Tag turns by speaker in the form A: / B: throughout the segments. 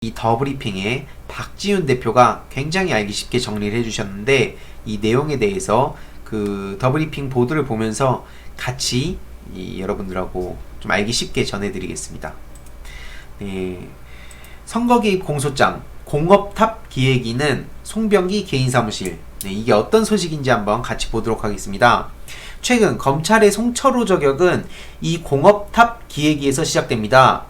A: 이 더브리핑에 박지훈 대표가 굉장히 알기 쉽게 정리를 해주셨는데, 이 내용에 대해서 그 더브리핑 보도를 보면서 같이 여러분들하고 좀 알기 쉽게 전해드리겠습니다. 네, 선거개입 공소장 공업탑 기획위는 송병기 개인사무실. 네, 이게 어떤 소식인지 한번 같이 보도록 하겠습니다. 최근 검찰의 송철호 저격은 이 공업탑 기획위에서 시작됩니다.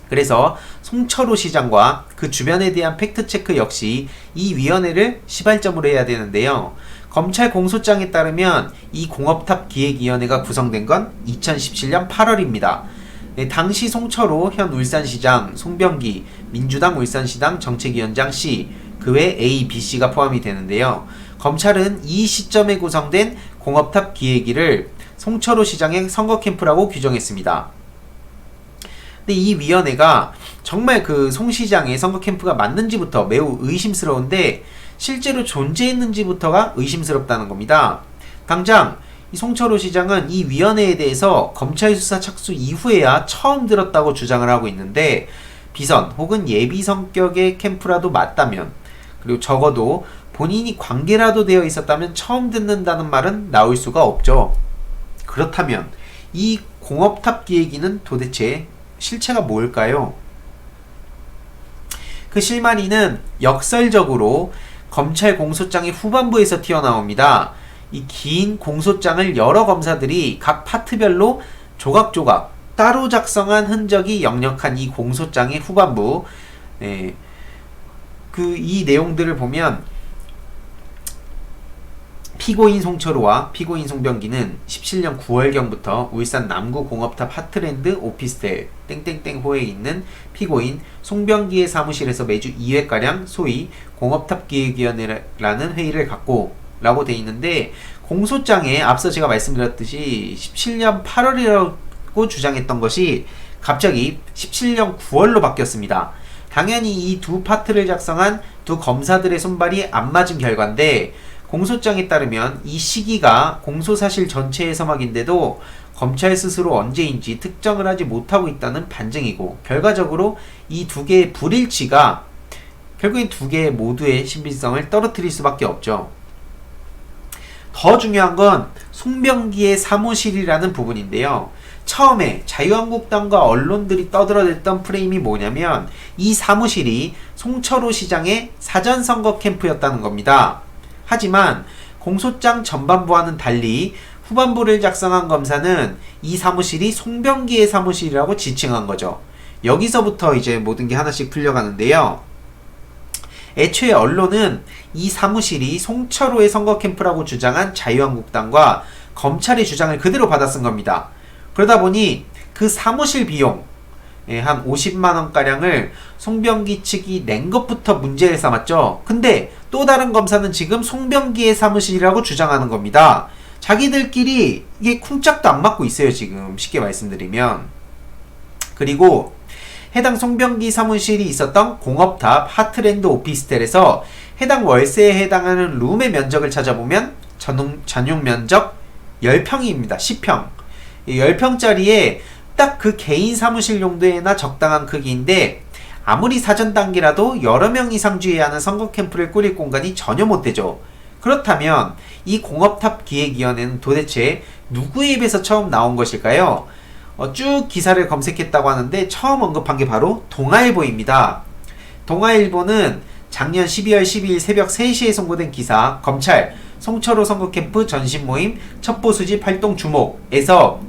A: 그래서 송철호 시장과 그 주변에 대한 팩트체크 역시 이 위원회를 시발점으로 해야 되는데요. 검찰 공소장에 따르면 이 공업탑 기획위원회가 구성된 건 2017년 8월입니다. 네, 당시 송철호 현 울산시장, 송병기 민주당 울산시당 정책위원장 C, 그 외 A, B, C가 포함이 되는데요. 검찰은 이 시점에 구성된 공업탑 기획위를 송철호 시장의 선거 캠프라고 규정했습니다. 근데 이 위원회가 정말 그 송 시장의 선거 캠프가 맞는지부터 매우 의심스러운데, 실제로 존재했는지부터가 의심스럽다는 겁니다. 당장 이 송철호 시장은 이 위원회에 대해서 검찰 수사 착수 이후에야 처음 들었다고 주장을 하고 있는데, 비선 혹은 예비 성격의 캠프라도 맞다면, 그리고 적어도 본인이 관계라도 되어 있었다면 처음 듣는다는 말은 나올 수가 없죠. 그렇다면 이 공업탑 기획위는 도대체 실체가 뭘까요? 그 실마리는 역설적으로 검찰 공소장의 후반부에서 튀어나옵니다. 이 긴 공소장을 여러 검사들이 각 파트별로 조각조각 따로 작성한 흔적이 역력한 이 공소장의 후반부, 이 내용들을 보면 피고인 송철호와 피고인 송병기는 17년 9월경부터 울산 남구 공업탑 하트랜드 오피스텔 땡땡땡호에 있는 피고인 송병기의 사무실에서 매주 2회가량 소위 공업탑 기획위원회라는 회의를 갖고 라고 돼 있는데, 공소장에 앞서 제가 말씀드렸듯이 17년 8월이라고 주장했던 것이 갑자기 17년 9월로 바뀌었습니다. 당연히 이 두 파트를 작성한 두 검사들의 손발이 안 맞은 결과인데, 공소장에 따르면 이 시기가 공소사실 전체의 서막인데도 검찰 스스로 언제인지 특정을 하지 못하고 있다는 반증이고, 결과적으로 이 두 개의 불일치가 결국엔 두 개 모두의 신빙성을 떨어뜨릴 수밖에 없죠. 더 중요한 건 송병기의 사무실이라는 부분인데요. 처음에 자유한국당과 언론들이 떠들어댔던 프레임이 뭐냐면, 이 사무실이 송철호 시장의 사전선거 캠프였다는 겁니다. 하지만 공소장 전반부와는 달리 후반부를 작성한 검사는 이 사무실이 송병기의 사무실이라고 지칭한 거죠. 여기서부터 이제 모든 게 하나씩 풀려가는데요. 애초에 언론은 이 사무실이 송철호의 선거 캠프라고 주장한 자유한국당과 검찰의 주장을 그대로 받아 쓴 겁니다. 그러다 보니 그 사무실 비용 한 50만원가량을 송병기 측이 낸 것부터 문제를 삼았죠. 근데 또 다른 검사는 지금 송병기의 사무실이라고 주장하는 겁니다. 자기들끼리 이게 쿵짝도 안 맞고 있어요, 지금 쉽게 말씀드리면. 그리고 해당 송병기 사무실이 있었던 공업탑 하트랜드 오피스텔에서 해당 월세에 해당하는 룸의 면적을 찾아보면 전용 면적 10평입니다. 10평. 10평짜리에 딱 그 개인 사무실 용도에나 적당한 크기인데, 아무리 사전 단계라도 여러 명 이상 주의해야 하는 선거 캠프를 꾸릴 공간이 전혀 못 되죠. 그렇다면 이 공업탑 기획위원회는 도대체 누구의 입에서 처음 나온 것일까요? 쭉 기사를 검색했다고 하는데 처음 언급한 게 바로 동아일보입니다. 동아일보는 작년 12월 12일 새벽 3시에 송고된 기사 검찰 송철호 선거캠프 전신모임 첩보수집 활동 주목에서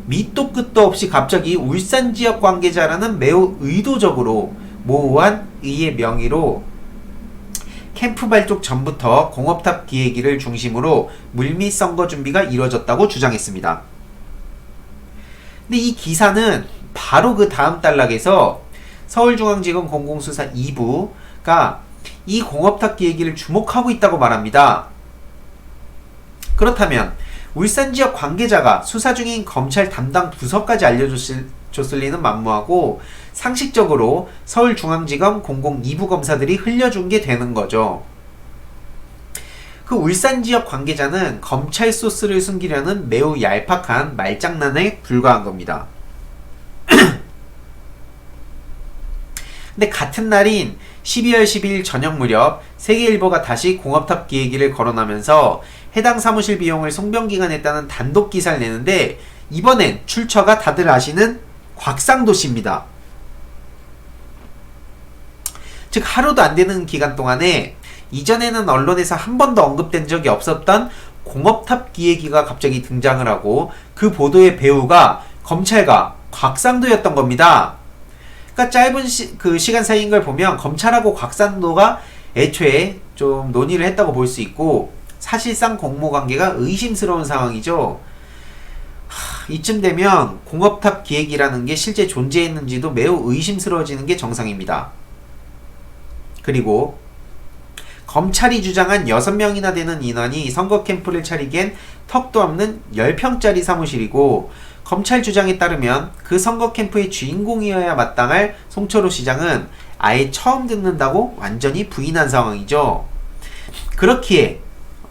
A: 밑도 끝도 없이 갑자기 울산 지역 관계자라는 매우 의도적으로 모호한 의의 명의로 캠프 발족 전부터 공업탑 기획위를 중심으로 물밑 선거 준비가 이루어졌다고 주장했습니다. 근데 이 기사는 바로 그 다음 단락에서 서울중앙지검 공공수사 2부가 이 공업탑 기획위를 주목하고 있다고 말합니다. 그렇다면 울산 지역 관계자가 수사 중인 검찰 담당 부서까지 알려줬을 리는 만무하고, 상식적으로 서울중앙지검 공공 2부 검사들이 흘려준 게 되는 거죠. 그 울산 지역 관계자는 검찰 소스를 숨기려는 매우 얄팍한 말장난에 불과한 겁니다. 근데 같은 날인 12월 12일 저녁 무렵 세계일보가 다시 공업탑 기획일을 거론하면서 해당 사무실 비용을 송병기가 냈다는 단독 기사를 내는데 이번엔 출처가 다들 아시는 곽상도 씨입니다. 즉 하루도 안 되는 기간 동안에 이전에는 언론에서 한 번도 언급된 적이 없었던 공업탑 기획위가 갑자기 등장을 하고 그 보도의 배우가 검찰과 곽상도였던 겁니다. 그러니까 짧은 시간 사이인 걸 보면 검찰하고 곽상도가 애초에 좀 논의를 했다고 볼 수 있고 사실상 공모관계가 의심스러운 상황이죠. 이쯤 되면 공업탑 기획이라는 게 실제 존재했는지도 매우 의심스러워지는 게 정상입니다. 그리고 검찰이 주장한 6명이나 되는 인원이 선거 캠프를 차리기엔 턱도 없는 10평짜리 사무실이고 검찰 주장에 따르면 그 선거 캠프의 주인공이어야 마땅할 송철호 시장은 아예 처음 듣는다고 완전히 부인한 상황이죠. 그렇기에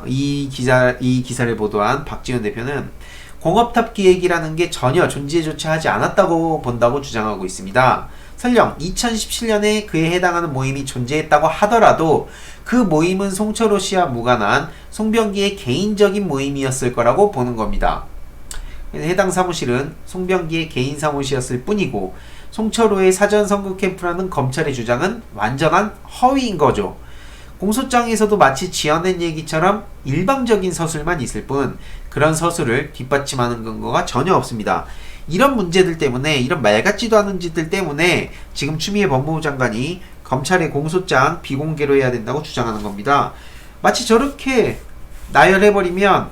A: 이 기사를 보도한 박지원 대표는 공업탑 기획이라는 게 전혀 존재조차 하지 않았다고 본다고 주장하고 있습니다. 설령 2017년에 그에 해당하는 모임이 존재했다고 하더라도 그 모임은 송철호 씨와 무관한 송병기의 개인적인 모임이었을 거라고 보는 겁니다. 해당 사무실은 송병기의 개인 사무실이었을 뿐이고 송철호의 사전 선거 캠프라는 검찰의 주장은 완전한 허위인 거죠. 공소장에서도 마치 지어낸 얘기처럼 일방적인 서술만 있을 뿐 그런 서술을 뒷받침하는 근거가 전혀 없습니다. 이런 문제들 때문에 이런 말 같지도 않은 짓들 때문에 지금 추미애 법무부 장관이 검찰의 공소장 비공개로 해야 된다고 주장하는 겁니다. 마치 저렇게 나열해버리면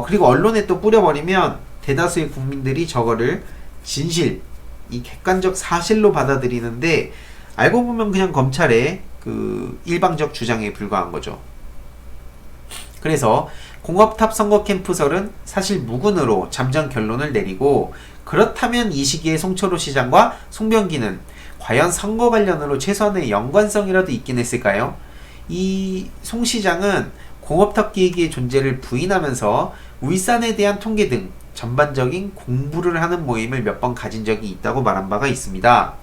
A: 그리고 언론에 또 뿌려버리면 대다수의 국민들이 저거를 진실, 이 객관적 사실로 받아들이는데 알고 보면 그냥 검찰의 그 일방적 주장에 불과한 거죠. 그래서 공업탑 선거 캠프설은 사실 무근으로 잠정 결론을 내리고 그렇다면 이 시기에 송철호 시장과 송병기는 과연 선거 관련으로 최소한의 연관성이라도 있긴 했을까요? 이 송 시장은 공업탑 기획의 존재를 부인하면서 울산에 대한 통계 등 전반적인 공부를 하는 모임을 몇 번 가진 적이 있다고 말한 바가 있습니다.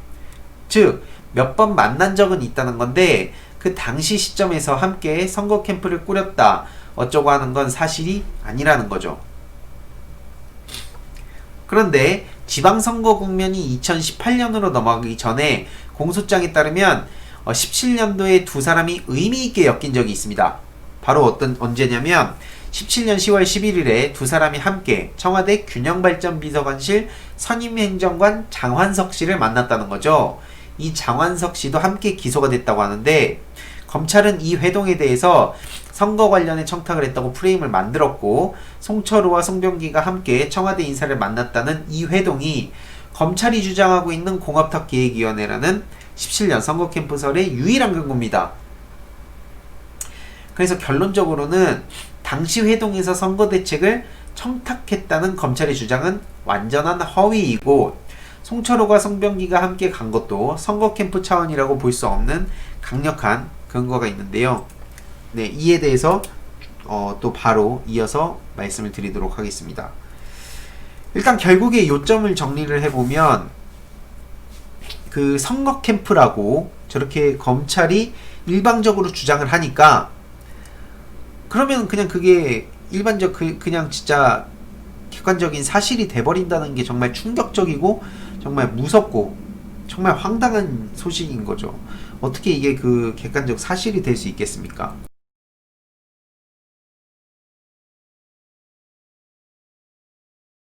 A: 즉 몇 번 만난 적은 있다는 건데 그 당시 시점에서 함께 선거 캠프를 꾸렸다 어쩌고 하는 건 사실이 아니라는 거죠. 그런데 지방선거 국면이 2018년으로 넘어가기 전에 공소장에 따르면 17년도에 두 사람이 의미있게 엮인 적이 있습니다. 바로 언제냐면 17년 10월 11일에 두 사람이 함께 청와대 균형발전비서관실 선임행정관 장환석 씨를 만났다는 거죠. 이 장환석 씨도 함께 기소가 됐다고 하는데 검찰은 이 회동에 대해서 선거 관련해 청탁을 했다고 프레임을 만들었고 송철호와 송병기가 함께 청와대 인사를 만났다는 이 회동이 검찰이 주장하고 있는 공업탑 기획위원회라는 17년 선거 캠프설의 유일한 근거입니다. 그래서 결론적으로는 당시 회동에서 선거 대책을 청탁했다는 검찰의 주장은 완전한 허위이고 송철호가 송병기가 함께 간 것도 선거 캠프 차원이라고 볼 수 없는 강력한 근거가 있는데요. 네, 이에 대해서 또 바로 이어서 말씀을 드리도록 하겠습니다. 일단 결국에 요점을 정리를 해보면 그 선거 캠프라고 저렇게 검찰이 일방적으로 주장을 하니까 그러면 그냥 그게 일반적 그냥 진짜 객관적인 사실이 돼버린다는 게 정말 충격적이고 정말 무섭고 정말 황당한 소식인 거죠. 어떻게 이게 그 객관적 사실이 될 수 있겠습니까?